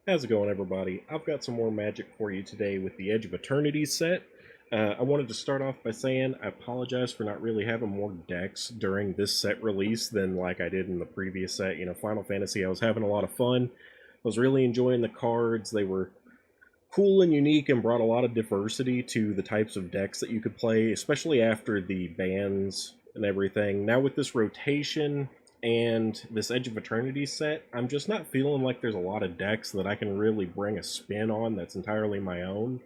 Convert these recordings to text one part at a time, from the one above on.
How's it going, everybody? I've got some more magic for you today with the Edge of Eternities set. I wanted to start off by saying I apologize for not really having more decks during this set release than like I did in the previous set. You know, Final Fantasy, I was having a lot of fun. I was really enjoying the cards. They were cool and unique and brought a lot of diversity to the types of decks that you could play, especially after the bans and everything. Now with this rotation and this Edge of Eternity set, I'm just not feeling like there's a lot of decks that I can really bring a spin on that's entirely my own.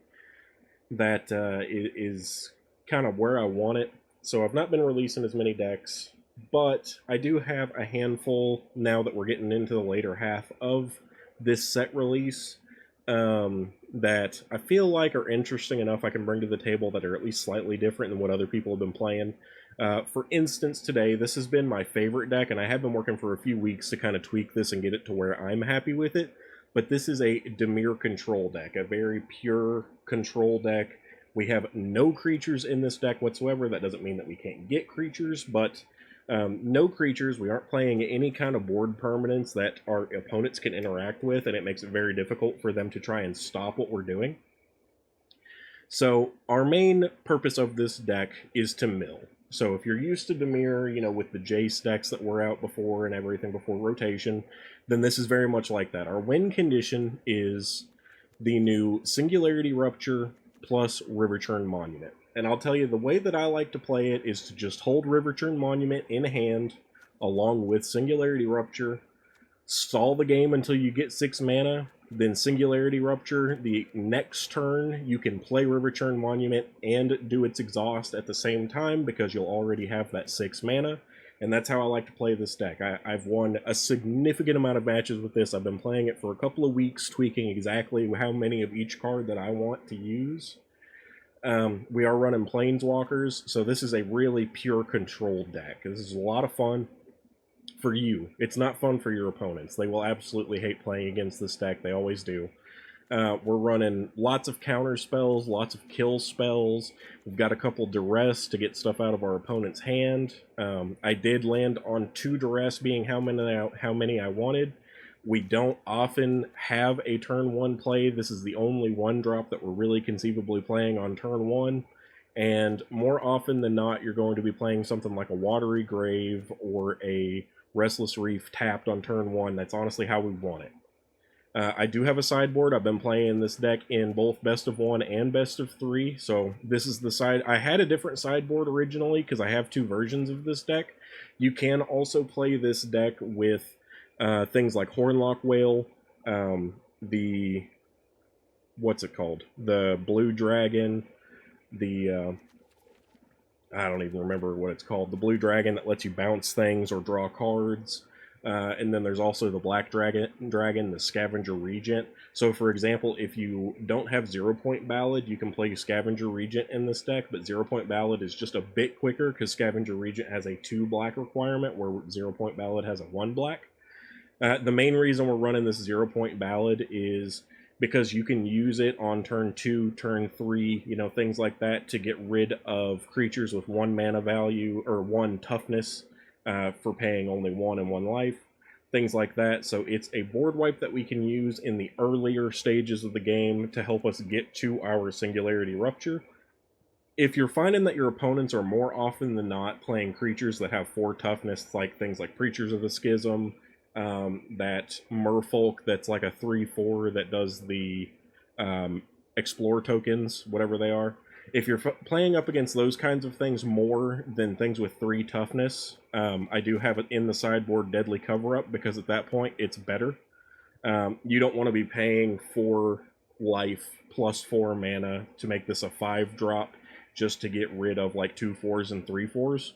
That is kind of where I want it. So I've not been releasing as many decks, but I do have a handful now that we're getting into the later half of this set release that I feel like are interesting enough I can bring to the table that are at least slightly different than what other people have been playing. For instance, today, this has been my favorite deck, and I have been working for a few weeks to kind of tweak this and get it to where I'm happy with it. But this is a Dimir Control deck, a very pure control deck. We have no creatures in this deck whatsoever. That doesn't mean that we can't get creatures, but no creatures. We aren't playing any kind of board permanents that our opponents can interact with, and it makes it very difficult for them to try and stop what we're doing. So our main purpose of this deck is to mill. So if you're used to Dimir, you know, with the Jace decks that were out before and everything before rotation, then this is very much like that. Our win condition is the new Singularity Rupture plus Riverturn Monument. And I'll tell you, the way that I like to play it is to just hold Riverturn Monument in hand along with Singularity Rupture, stall the game until you get 6 mana, then Singularity Rupture. The next turn, you can play Riverturn Monument and do its exhaust at the same time because you'll already have that 6 mana. And that's how I like to play this deck. I've won a significant amount of matches with this. I've been playing it for a couple of weeks, tweaking exactly how many of each card that I want to use. We are running Planeswalkers, so this is a really pure control deck. This is a lot of fun for you. It's not fun for your opponents. They will absolutely hate playing against this deck. They always do. We're running lots of counter spells, lots of kill spells. We've got a couple duress to get stuff out of our opponent's hand. I did land on 2 duress, being how many I wanted. We don't often have a turn 1 play. This is the only 1-drop that we're really conceivably playing on turn 1. And more often than not, you're going to be playing something like a Watery Grave or a Restless Reef tapped on turn 1. That's honestly how we want it. I do have a sideboard. I've been playing this deck in both best of 1 and best of 3. So this is the side. I had a different sideboard originally because I have 2 versions of this deck. You can also play this deck with things like Hornlock Whale, the what's it called? The Blue Dragon, the I don't even remember what it's called. The blue dragon that lets you bounce things or draw cards. And then there's also the black dragon, the scavenger regent. So for example, if you don't have 0-point ballad, you can play scavenger regent in this deck, but 0-point ballad is just a bit quicker because scavenger regent has a 2 black requirement where 0-point ballad has a 1 black. The main reason we're running this 0-point ballad is because you can use it on turn 2, turn 3, you know, things like that to get rid of creatures with 1 mana value or 1 toughness for paying only 1 and 1 life, things like that. So it's a board wipe that we can use in the earlier stages of the game to help us get to our Singularity Rupture. If you're finding that your opponents are more often than not playing creatures that have 4 toughness, like things like Preachers of the Schism, that Merfolk that's like a 3/4 that does the explore tokens, whatever they are. If you're playing up against those kinds of things more than things with 3 toughness, I do have it in the sideboard Deadly Cover-Up because at that point it's better. You don't want to be paying 4 life plus 4 mana to make this a 5-drop just to get rid of like 2 4s and 3 4s.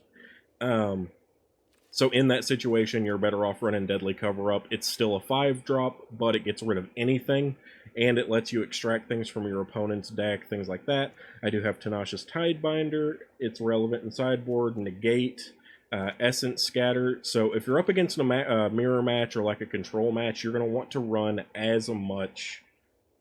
So in that situation, you're better off running Deadly Cover-Up. It's still a 5-drop, but it gets rid of anything, and it lets you extract things from your opponent's deck, things like that. I do have Tenacious Tidebinder. It's relevant in sideboard. Negate, Essence Scatter. So if you're up against a mirror match or like a control match, you're going to want to run as much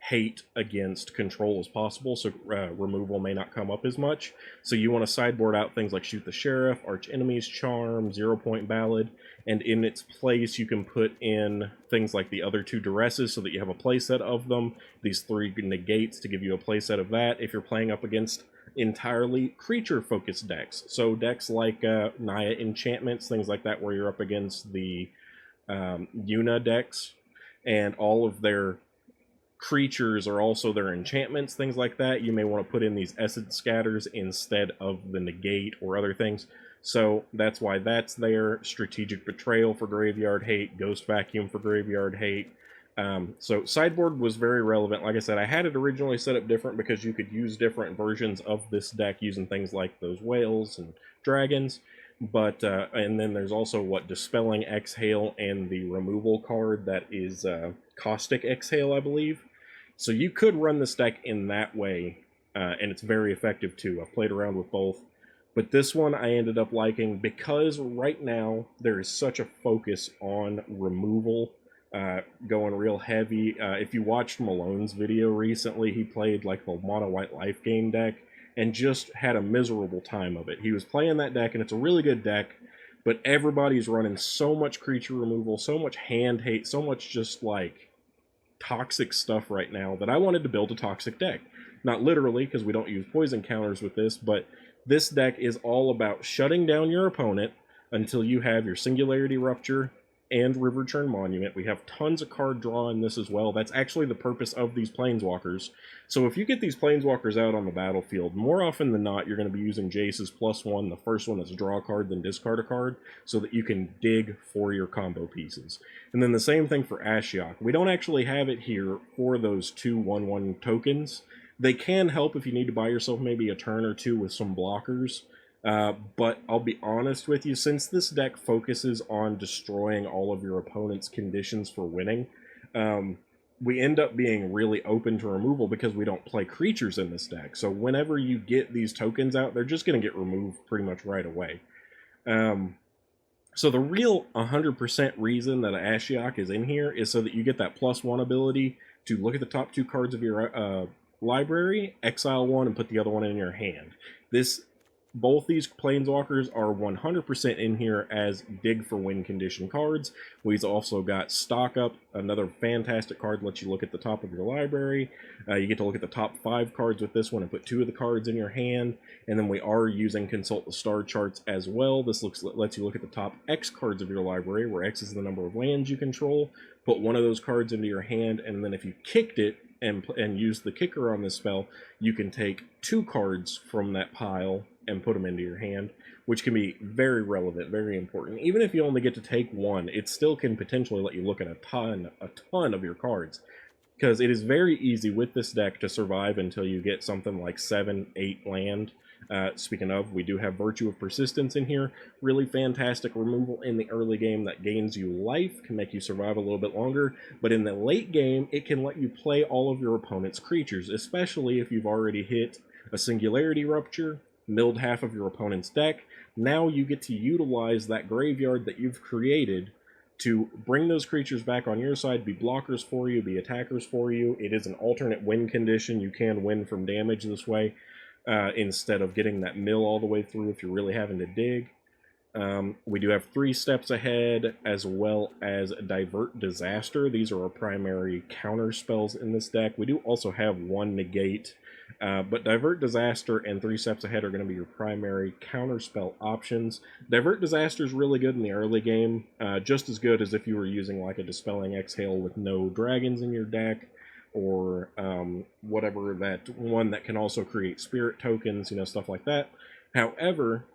hate against control as possible, so removal may not come up as much. So you want to sideboard out things like Shoot the Sheriff, Arch Enemy's Charm, 0-point Ballad, and in its place you can put in things like the other 2 Duresses so that you have a playset of them, these 3 Negates to give you a playset of that if you're playing up against entirely creature-focused decks. So decks like Naya Enchantments, things like that, where you're up against the Yuna decks, and all of their creatures are also their enchantments, things like that. You may want to put in these Essence Scatters instead of the Negate or other things. So that's why that's there. Strategic Betrayal for Graveyard Hate, Ghost Vacuum for Graveyard Hate. So sideboard was very relevant. Like I said, I had it originally set up different because you could use different versions of this deck using things like those whales and dragons. But and then there's also Dispelling Exhale and the removal card that is Caustic Exhale, I believe. So you could run this deck in that way, and it's very effective too. I've played around with both. But this one I ended up liking because right now there is such a focus on removal, going real heavy. If you watched Malone's video recently, he played like the Mono White Life Gain deck and just had a miserable time of it. He was playing that deck, and it's a really good deck, but everybody's running so much creature removal, so much hand hate, so much just like toxic stuff right now that I wanted to build a toxic deck. Not literally, because we don't use poison counters with this, but this deck is all about shutting down your opponent until you have your Singularity Rupture and Riverturn Monument. We have tons of card draw in this as well. That's actually the purpose of these Planeswalkers. So if you get these Planeswalkers out on the battlefield, more often than not, you're going to be using Jace's +1. The first one is draw a card, then discard a card, so that you can dig for your combo pieces. And then the same thing for Ashiok. We don't actually have it here for those 2 1/1 tokens. They can help if you need to buy yourself maybe a turn or 2 with some blockers. But I'll be honest with you, since this deck focuses on destroying all of your opponent's conditions for winning, we end up being really open to removal because we don't play creatures in this deck. So whenever you get these tokens out, they're just going to get removed pretty much right away. So the real 100% reason that Ashiok is in here is so that you get that +1 ability to look at the top 2 cards of your library, exile 1, and put the other one in your hand. Both these Planeswalkers are 100% in here as dig for win condition cards. We've also got Stock Up, another fantastic card, lets you look at the top of your library. You get to look at the top 5 cards with this one and put 2 of the cards in your hand. And then we are using Consult the Star Charts as well. This lets you look at the top X cards of your library, where X is the number of lands you control. Put one of those cards into your hand, and then if you kicked it and use the kicker on this spell, you can take 2 cards from that pile and put them into your hand, which can be very relevant, very important. Even if you only get to take 1, it still can potentially let you look at a ton of your cards, because it is very easy with this deck to survive until you get something like 7, 8 land. Speaking of, we do have Virtue of Persistence in here. Really fantastic removal in the early game that gains you life, can make you survive a little bit longer, but in the late game, it can let you play all of your opponent's creatures, especially if you've already hit a Singularity Rupture, milled half of your opponent's deck. Now you get to utilize that graveyard that you've created to bring those creatures back on your side, be blockers for you, be attackers for you. It is an alternate win condition. You can win from damage this way, instead of getting that mill all the way through if you're really having to dig. We do have 3 Steps Ahead, as well as Divert Disaster. These are our primary counter spells in this deck. We do also have 1 Negate, but Divert Disaster and 3 Steps Ahead are going to be your primary counterspell options. Divert Disaster is really good in the early game, just as good as if you were using like a Dispelling Exhale with no dragons in your deck, or whatever, that one that can also create spirit tokens, stuff like that. However,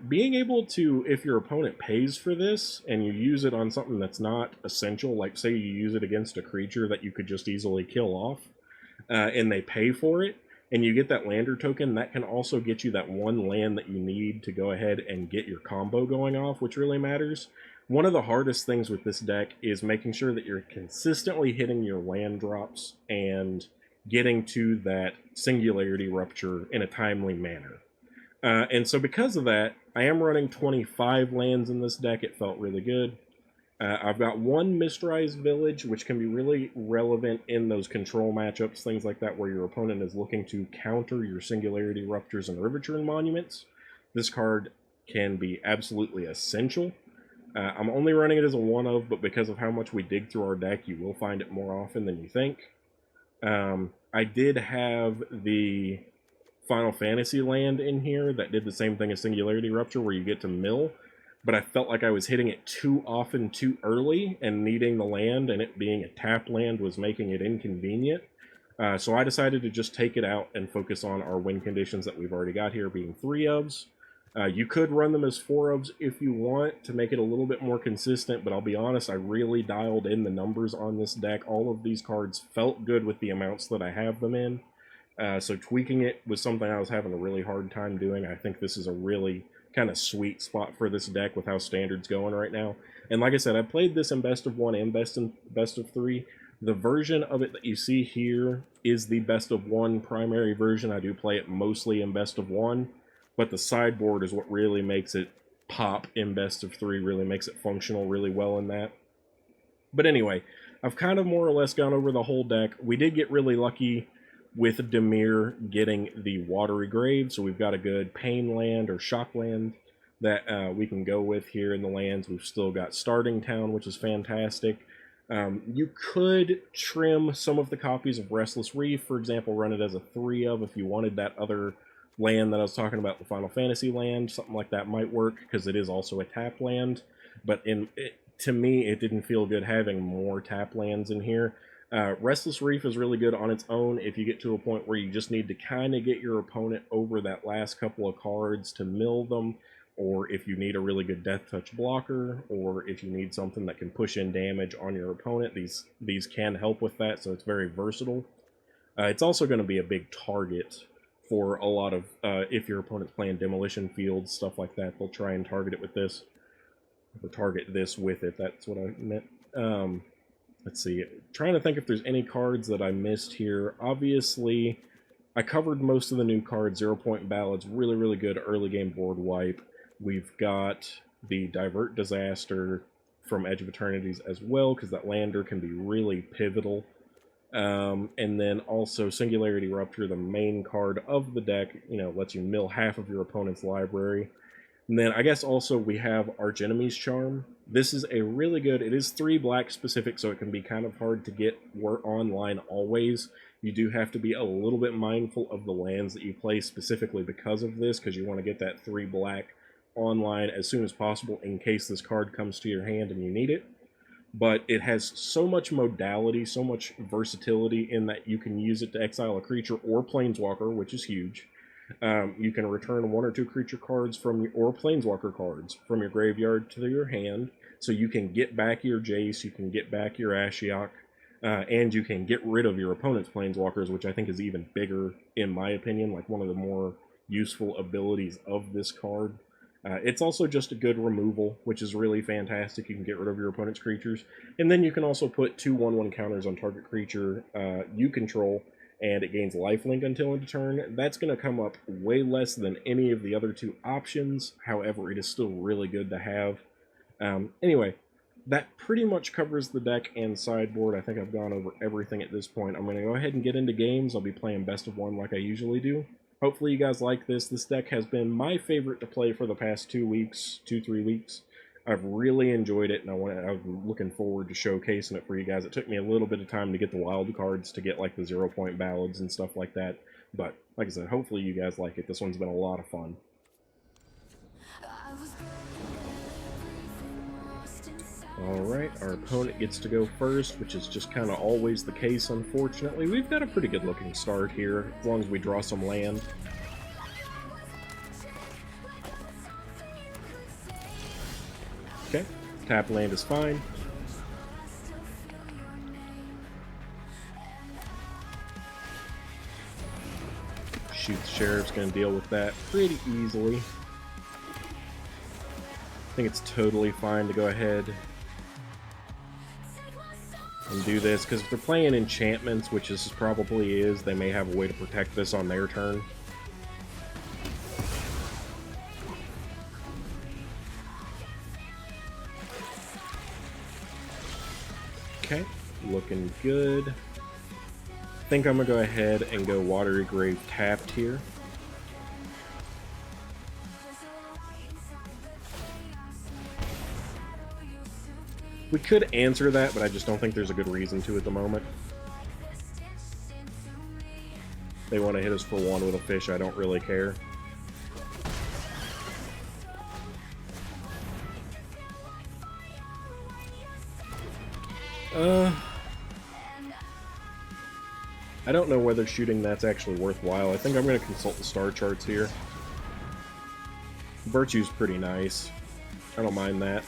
being able to, if your opponent pays for this and you use it on something that's not essential, like say you use it against a creature that you could just easily kill off, and they pay for it, and you get that lander token, that can also get you that 1 land that you need to go ahead and get your combo going off, which really matters. One of the hardest things with this deck is making sure that you're consistently hitting your land drops and getting to that Singularity Rupture in a timely manner. And so because of that, I am running 25 lands in this deck. It felt really good. I've got one Mistrized Village, which can be really relevant in those control matchups, things like that, where your opponent is looking to counter your Singularity Ruptures and Riveturn Monuments. This card can be absolutely essential. I'm only running it as a one-of, but because of how much we dig through our deck, you will find it more often than you think. I did have the Final Fantasy land in here that did the same thing as Singularity Rupture, where you get to mill, but I felt like I was hitting it too often too early, and needing the land and it being a tap land was making it inconvenient. So I decided to just take it out and focus on our win conditions that we've already got here, being 3-ofs. You could run them as 4-ofs if you want to make it a little bit more consistent, but I'll be honest, I really dialed in the numbers on this deck. All of these cards felt good with the amounts that I have them in. So tweaking it was something I was having a really hard time doing. I think this is a really kind of sweet spot for this deck with how Standard's going right now. And like I said, I played this in Best of 1 and Best of 3. The version of it that you see here is the Best of 1 primary version. I do play it mostly in Best of 1, but the sideboard is what really makes it pop in Best of 3, really makes it functional really well in that. But anyway, I've kind of more or less gone over the whole deck. We did get really lucky with Dimir getting the Watery Grave, so we've got a good Pain land or Shock land that we can go with here in the lands. We've still got Starting Town, which is fantastic. You could trim some of the copies of Restless Reef, for example, run it as a 3-of if you wanted that other land that I was talking about, the Final Fantasy land. Something like that might work, because it is also a tap land, but to me, it didn't feel good having more tap lands in here. Restless Reef is really good on its own if you get to a point where you just need to kind of get your opponent over that last couple of cards to mill them, or if you need a really good Death Touch blocker, or if you need something that can push in damage on your opponent. These can help with that, so it's very versatile. It's also going to be a big target for a lot of, if your opponent's playing Demolition Fields, stuff like that, they'll try and target it with this, or target this with it, that's what I meant. Let's see, trying to think if there's any cards that I missed here. Obviously, I covered most of the new cards. 0 Point Ballads, really, really good early game board wipe. We've got the Divert Disaster from Edge of Eternities as well, because that lander can be really pivotal. And then also Singularity Rupture, the main card of the deck, lets you mill half of your opponent's library. And then I guess also we have Archenemy's Charm. This is a really good, it is 3 black specific, so it can be kind of hard to get online always. You do have to be a little bit mindful of the lands that you play specifically because of this, because you want to get that 3 black online as soon as possible in case this card comes to your hand and you need it. But it has so much modality, so much versatility in that you can use it to exile a creature or planeswalker, which is huge. You can return 1 or 2 creature cards or planeswalker cards from your graveyard to your hand, so you can get back your Jace, you can get back your Ashiok, and you can get rid of your opponent's planeswalkers, which I think is even bigger, in my opinion, like one of the more useful abilities of this card. It's also just a good removal, which is really fantastic. You can get rid of your opponent's creatures, and then you can also put 2 1/1 counters on target creature you control, and it gains lifelink until end of turn. That's going to come up way less than any of the other 2 options. However, it is still really good to have. Anyway, that pretty much covers the deck and sideboard. I think I've gone over everything at this point. I'm going to go ahead and get into games. I'll be playing Best of 1 like I usually do. Hopefully you guys like this. This deck has been my favorite to play for the past 3 weeks. I've really enjoyed it, and I'm looking forward to showcasing it for you guys. It took me a little bit of time to get the wild cards, to get like the 0 Point Ballads and stuff like that. But like I said, hopefully you guys like it. This one's been a lot of fun. Alright, our opponent gets to go first, which is just kind of always the case, unfortunately. We've got a pretty good looking start here, as long as we draw some land. Okay, tap land is fine. Shoot the Sheriff's going to deal with that pretty easily. I think it's totally fine to go ahead and do this, because if they're playing enchantments, which this probably is, they may have a way to protect this on their turn. Okay, looking good. I think I'm gonna go ahead and go Watery Grave tapped here. We could answer that, but I just don't think there's a good reason to at the moment. They want to hit us for one with a fish, I don't really care. I don't know whether shooting that's actually worthwhile. I think I'm going to consult the star charts here. Virtue's pretty nice. I don't mind that.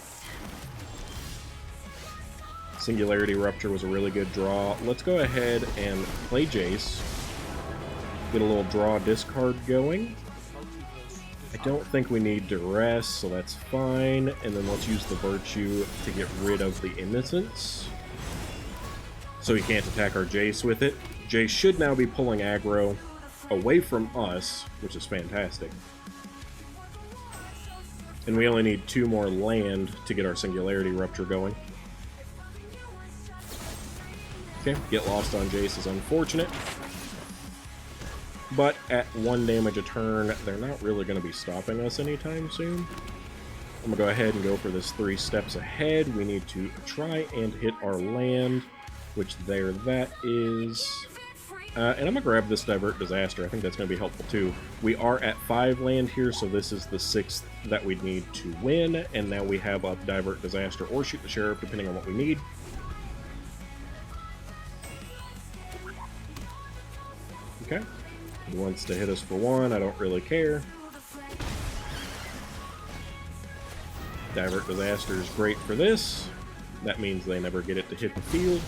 Singularity Rupture was a really good draw. Let's go ahead and play Jace. Get a little draw discard going. I don't think we need Duress, so that's fine. And then let's use the Virtue to get rid of the Innocence. So he can't attack our Jace with it. Jace should now be pulling aggro away from us, which is fantastic. And we only need 2 more land to get our Singularity Rupture going. Okay, get lost on Jace is unfortunate. But at 1 damage a turn, they're not really going to be stopping us anytime soon. I'm going to go ahead and go for this 3 steps ahead. We need to try and hit our land, which there that is. And I'm going to grab this Divert Disaster. I think that's going to be helpful too. We are at 5 land here, so this is the 6th that we need to win. And now we have up Divert Disaster or Shoot the Sheriff, depending on what we need. Okay. He wants to hit us for 1. I don't really care. Divert Disaster is great for this. That means they never get it to hit the field.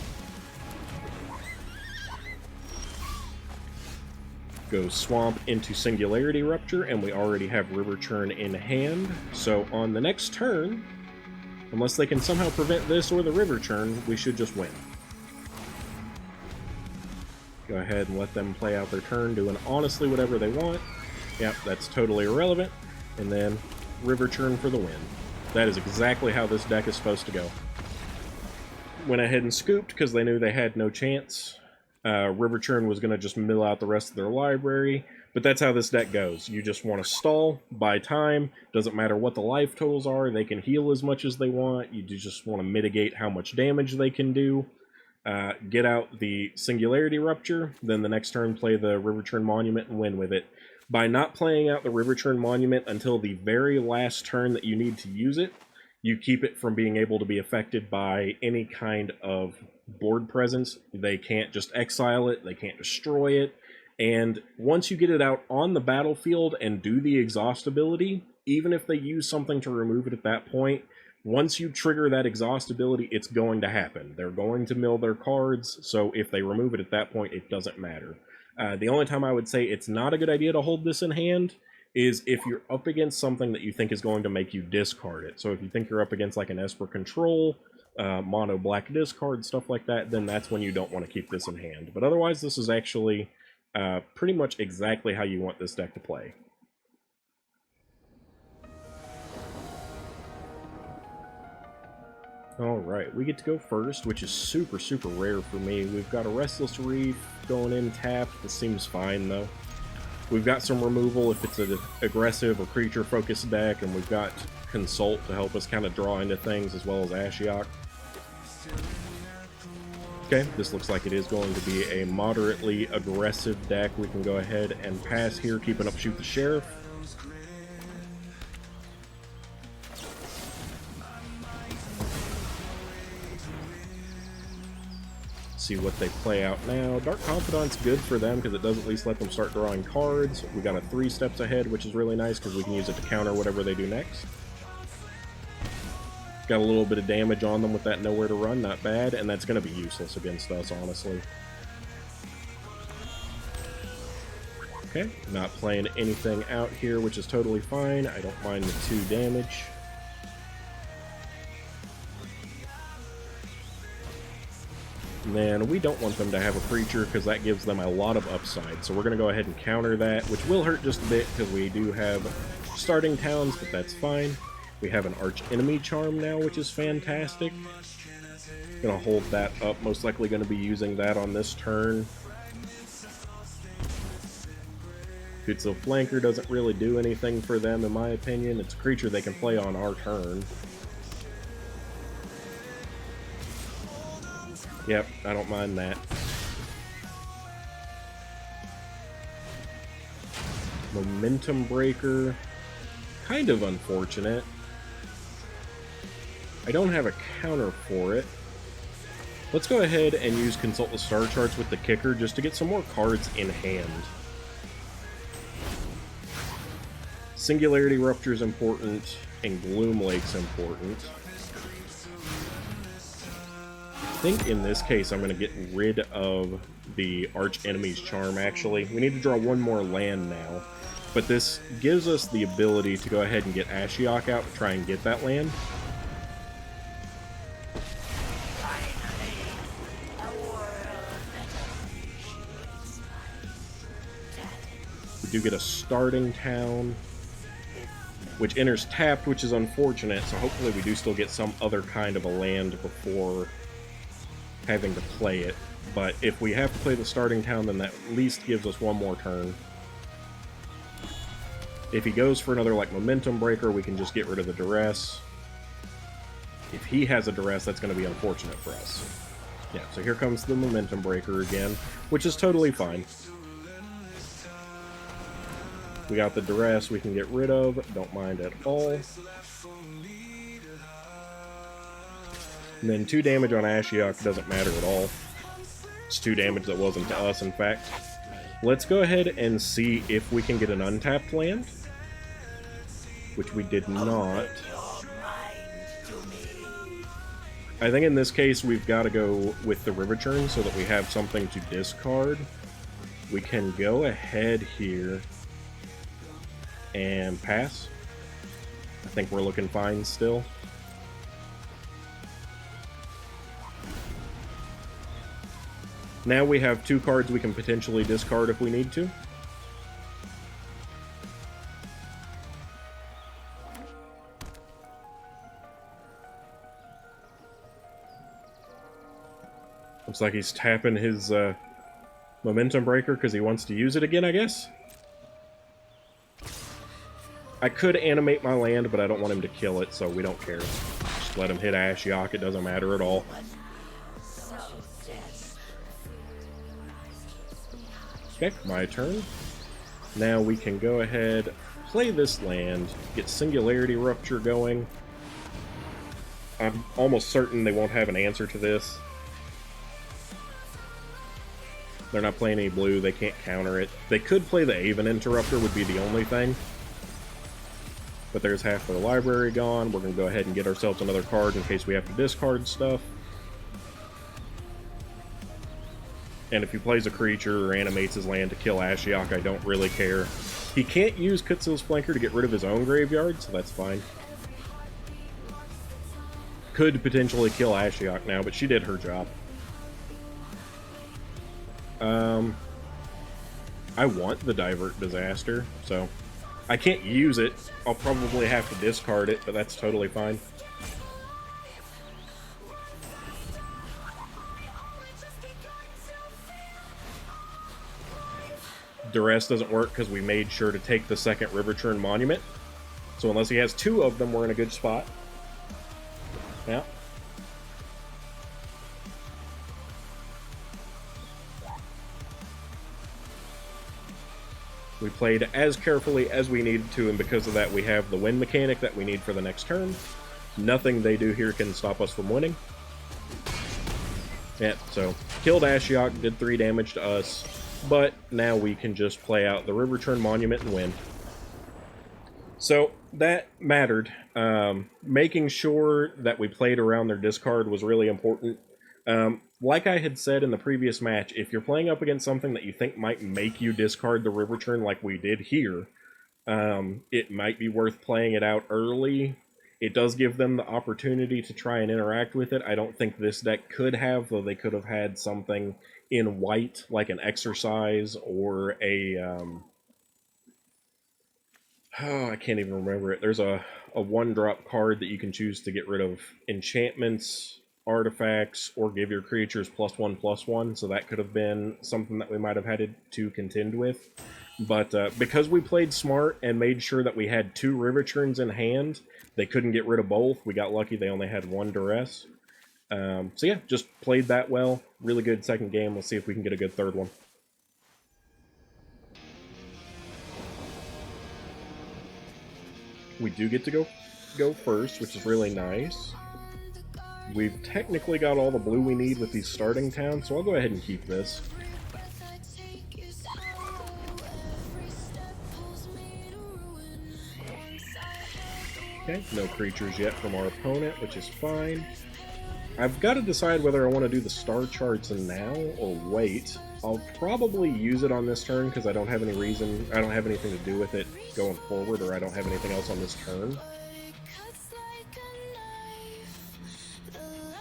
Go Swamp into Singularity Rupture, and we already have River Churn in hand. So on the next turn, unless they can somehow prevent this or the River Churn, we should just win. Go ahead and let them play out their turn, doing honestly whatever they want. Yep, that's totally irrelevant. And then River Churn for the win. That is exactly how this deck is supposed to go. Went ahead and scooped because they knew they had no chance. River Churn was going to just mill out the rest of their library, but that's how this deck goes. You just want to stall, buy time, doesn't matter what the life totals are, they can heal as much as they want, you just want to mitigate how much damage they can do. Get out the Singularity Rupture, then the next turn play the River Churn Monument and win with it. By not playing out the River Churn Monument until the very last turn that you need to use it, you keep it from being able to be affected by any kind of board presence. They can't just exile it, they can't destroy it, and once you get it out on the battlefield and do the exhaust ability, even if they use something to remove it at that point, once you trigger that exhaust ability, it's going to happen. They're going to mill their cards, so if they remove it at that point, it doesn't matter. The only time I would say it's not a good idea to hold this in hand is if you're up against something that you think is going to make you discard it. So if you think you're up against like an Esper Control, mono black discard, stuff like that, then that's when you don't want to keep this in hand. But otherwise, this is actually pretty much exactly how you want this deck to play. Alright, we get to go first, which is super, super rare for me. We've got a Restless Reef going in tapped. This seems fine, though. We've got some removal if it's an aggressive or creature-focused deck, and we've got Consult to help us kind of draw into things, as well as Ashiok. Okay, this looks like it is going to be a moderately aggressive deck. We can go ahead and pass here, keeping up Shoot the Sheriff. See what they play out now. Dark Confidant's good for them because it does at least let them start drawing cards. We got a 3 steps ahead, which is really nice because we can use it to counter whatever they do next. Got a little bit of damage on them with that Nowhere to Run, not bad, and that's going to be useless against us, honestly. Okay, not playing anything out here, which is totally fine. I don't mind the 2 damage. And then we don't want them to have a creature because that gives them a lot of upside. So we're going to go ahead and counter that, which will hurt just a bit because we do have starting towns, but that's fine. We have an Arch Enemy Charm now, which is fantastic. Gonna hold that up, most likely gonna be using that on this turn. Kutsu Flanker doesn't really do anything for them, in my opinion. It's a creature they can play on our turn. Yep, I don't mind that. Momentum Breaker. Kind of unfortunate. I don't have a counter for it. Let's go ahead and use Consult the Star Charts with the kicker just to get some more cards in hand. Singularity Rupture is important, and Gloom Lake's important. I think in this case I'm going to get rid of the Arch Enemy's Charm, actually. We need to draw one more land now, but this gives us the ability to go ahead and get Ashiok out to try and get that land. We do get a Starting Town, which enters tapped, which is unfortunate, so hopefully we do still get some other kind of a land before having to play it. But if we have to play the Starting Town, then that at least gives us one more turn. If he goes for another, like, Momentum Breaker, we can just get rid of the Duress. If he has a Duress, that's going to be unfortunate for us. Yeah, so here comes the Momentum Breaker again, which is totally fine. We got the Duress we can get rid of, don't mind at all. And then 2 damage on Ashiok doesn't matter at all. It's 2 damage that wasn't to us, in fact. Let's go ahead and see if we can get an untapped land, which we did not. I think in this case we've got to go with the River Churn so that we have something to discard. We can go ahead here and pass. I think we're looking fine still. Now we have 2 cards we can potentially discard if we need to. Looks like he's tapping his Momentum Breaker because he wants to use it again, I guess. I could animate my land, but I don't want him to kill it, so we don't care. Just let him hit Ashiok, it doesn't matter at all. Okay, my turn. Now we can go ahead, play this land, get Singularity Rupture going. I'm almost certain they won't have an answer to this. They're not playing any blue, they can't counter it. They could play the Aven Interrupter, would be the only thing. But there's half of the library gone. We're going to go ahead and get ourselves another card in case we have to discard stuff. And if he plays a creature or animates his land to kill Ashiok, I don't really care. He can't use Kutsu's Flanker to get rid of his own graveyard, so that's fine. Could potentially kill Ashiok now, but she did her job. I want the Divert Disaster, so I can't use it. I'll probably have to discard it, but that's totally fine. Duress doesn't work because we made sure to take the second River Churn Monument. So unless he has 2 of them, we're in a good spot. Yeah. We played as carefully as we needed to, and because of that we have the win mechanic that we need for the next turn. Nothing they do here can stop us from winning. Yeah, so killed Ashiok, did 3 damage to us, but now we can just play out the River Churn Monument and win. So that mattered. Making sure that we played around their discard was really important. Like I had said in the previous match, if you're playing up against something that you think might make you discard the River Churn like we did here, it might be worth playing it out early. It does give them the opportunity to try and interact with it. I don't think this deck could have, though they could have had something in white, like an Exercise or a... I can't even remember it. There's a 1-drop card that you can choose to get rid of enchantments artifacts or give your creatures +1/+1, so that could have been something that we might have had to contend with. But because we played smart and made sure that we had 2 River Churns in hand, they couldn't get rid of both. We got lucky they only had 1 Duress. So yeah, just played that well. Really good second game. We'll see if we can get a good third one. We do get to go first, which is really nice. We've technically got all the blue we need with these starting towns, so I'll go ahead and keep this. Okay, no creatures yet from our opponent, which is fine. I've got to decide whether I want to do the star charts now or wait. I'll probably use it on this turn because I don't have any reason, I don't have anything to do with it going forward, or I don't have anything else on this turn.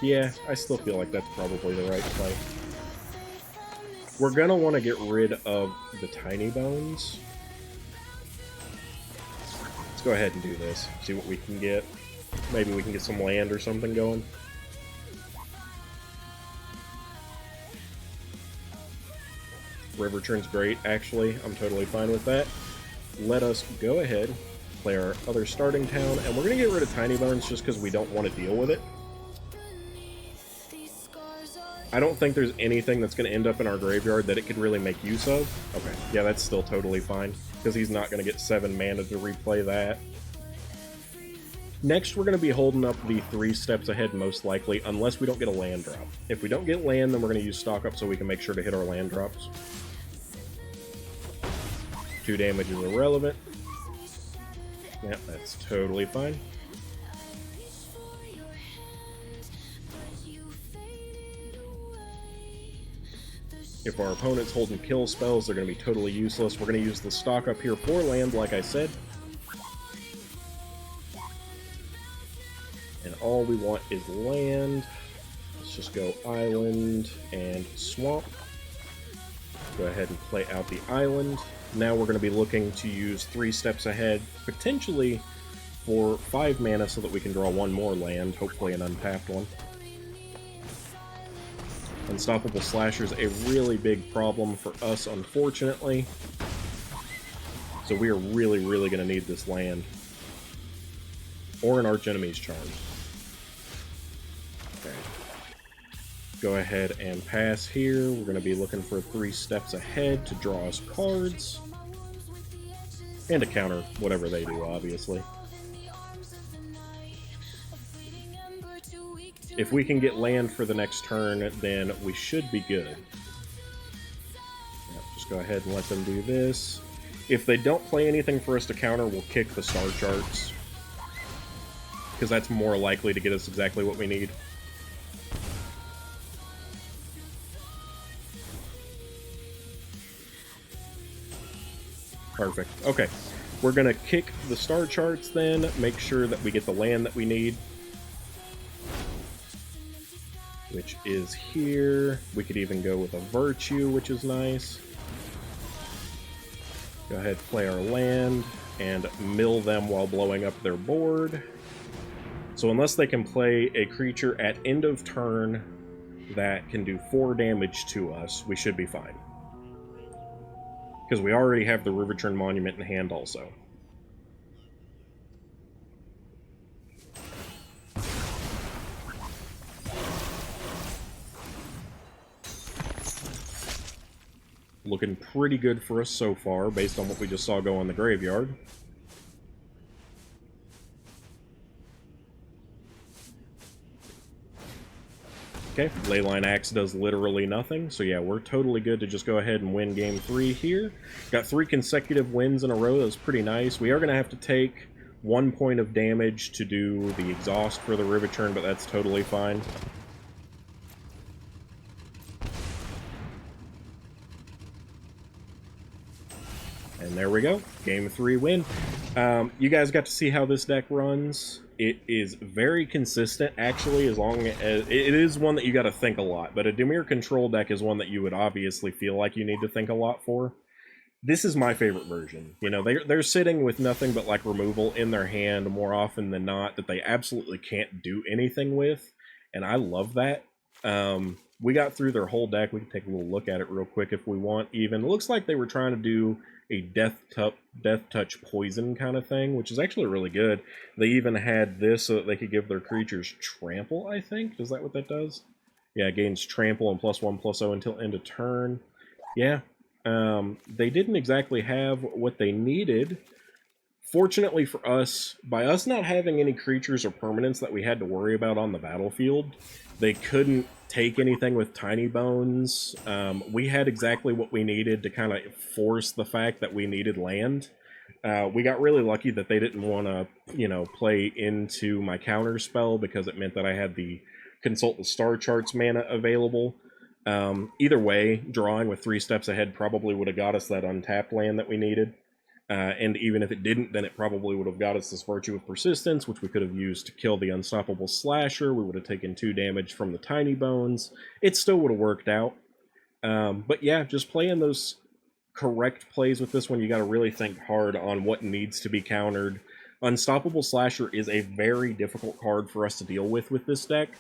Yeah, I still feel like that's probably the right play. We're going to want to get rid of the tiny bones. Let's go ahead and do this, see what we can get. Maybe we can get some land or something going. River Churn's great, actually. I'm totally fine with that. Let us go ahead, play our other starting town, and we're going to get rid of Tiny Bones just because we don't want to deal with it. I don't think there's anything that's going to end up in our graveyard that it could really make use of. Okay, yeah, that's still totally fine, because he's not going to get 7 mana to replay that. Next, we're going to be holding up the 3 steps ahead, most likely, unless we don't get a land drop. If we don't get land, then we're going to use stock up so we can make sure to hit our land drops. 2 damage is irrelevant. Yep, that's totally fine. If our opponent's holding kill spells, they're going to be totally useless. We're going to use the stock up here for land, like I said. And all we want is land. Let's just go island and swamp. Go ahead and play out the island. Now we're going to be looking to use 3 steps ahead, potentially for 5 mana so that we can draw 1 more land, hopefully an untapped one. Unstoppable Slasher is a really big problem for us, unfortunately. So we are really, really going to need this land. Or an Archenemy's Charm. Okay. Go ahead and pass here. We're going to be looking for 3 steps ahead to draw us cards. And to counter whatever they do, obviously. If we can get land for the next turn, then we should be good. Yep, just go ahead and let them do this. If they don't play anything for us to counter, we'll kick the star charts. Because that's more likely to get us exactly what we need. Perfect. Okay. We're going to kick the star charts then, make sure that we get the land that we need. Which is here. We could even go with a Virtue, which is nice. Go ahead, play our land, and mill them while blowing up their board. So unless they can play a creature at end of turn that can do 4 damage to us, we should be fine. Because we already have the River Churn Monument in hand also. Looking pretty good for us so far, based on what we just saw go in the graveyard. Okay, Leyline Axe does literally nothing, so yeah, we're totally good to just go ahead and win Game 3 here. Got 3 consecutive wins in a row, that was pretty nice. We are going to have to take 1 point of damage to do the exhaust for the River Churn, but that's totally fine. And there we go, Game 3 win. You guys got to see how this deck runs. It is very consistent, actually, as long as... It is one that you got to think a lot, but a Dimir Control deck is one that you would obviously feel like you need to think a lot for. This is my favorite version. You know, they're sitting with nothing but, like, removal in their hand more often than not that they absolutely can't do anything with. and I love that. We got through their whole deck. We can take a little look at it real quick if we want. Even it looks like they were trying to do a death touch poison kind of thing, which is actually really good. They even had this so that they could give their creatures trample, I think. Is that what that does? Yeah, it gains trample and +1/+0 until end of turn. Yeah, they didn't exactly have what they needed. Fortunately for us, by us not having any creatures or permanents that we had to worry about on the battlefield, they couldn't take anything with tiny bones. We had exactly what we needed to kind of force the fact that we needed land. We got really lucky that they didn't want to, play into my counter spell because it meant that I had the Consult the Star Charts mana available. Either way, drawing with 3 steps ahead probably would have got us that untapped land that we needed. And even if it didn't, then it probably would have got us this Virtue of Persistence, which we could have used to kill the Unstoppable Slasher. We would have taken 2 damage from the Tiny Bones. It still would have worked out. But yeah, just playing those correct plays with this one, you got to really think hard on what needs to be countered. Unstoppable Slasher is a very difficult card for us to deal with this deck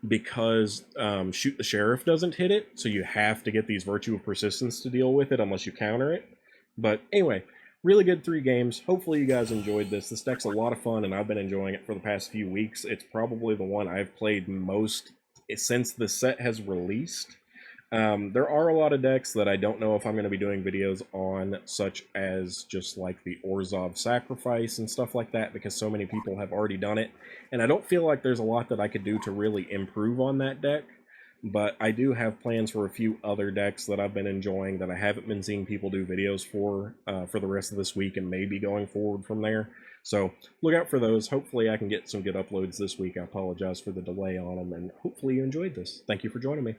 because Shoot the Sheriff doesn't hit it, so you have to get these Virtue of Persistence to deal with it unless you counter it. But anyway, really good 3 games. Hopefully you guys enjoyed this. This deck's a lot of fun, and I've been enjoying it for the past few weeks. It's probably the one I've played most since the set has released. There are a lot of decks that I don't know if I'm going to be doing videos on, such as just like the Orzhov Sacrifice and stuff like that, because so many people have already done it, and I don't feel like there's a lot that I could do to really improve on that deck. But I do have plans for a few other decks that I've been enjoying that I haven't been seeing people do videos for the rest of this week and maybe going forward from there. So look out for those. Hopefully I can get some good uploads this week. I apologize for the delay on them, and hopefully you enjoyed this. Thank you for joining me.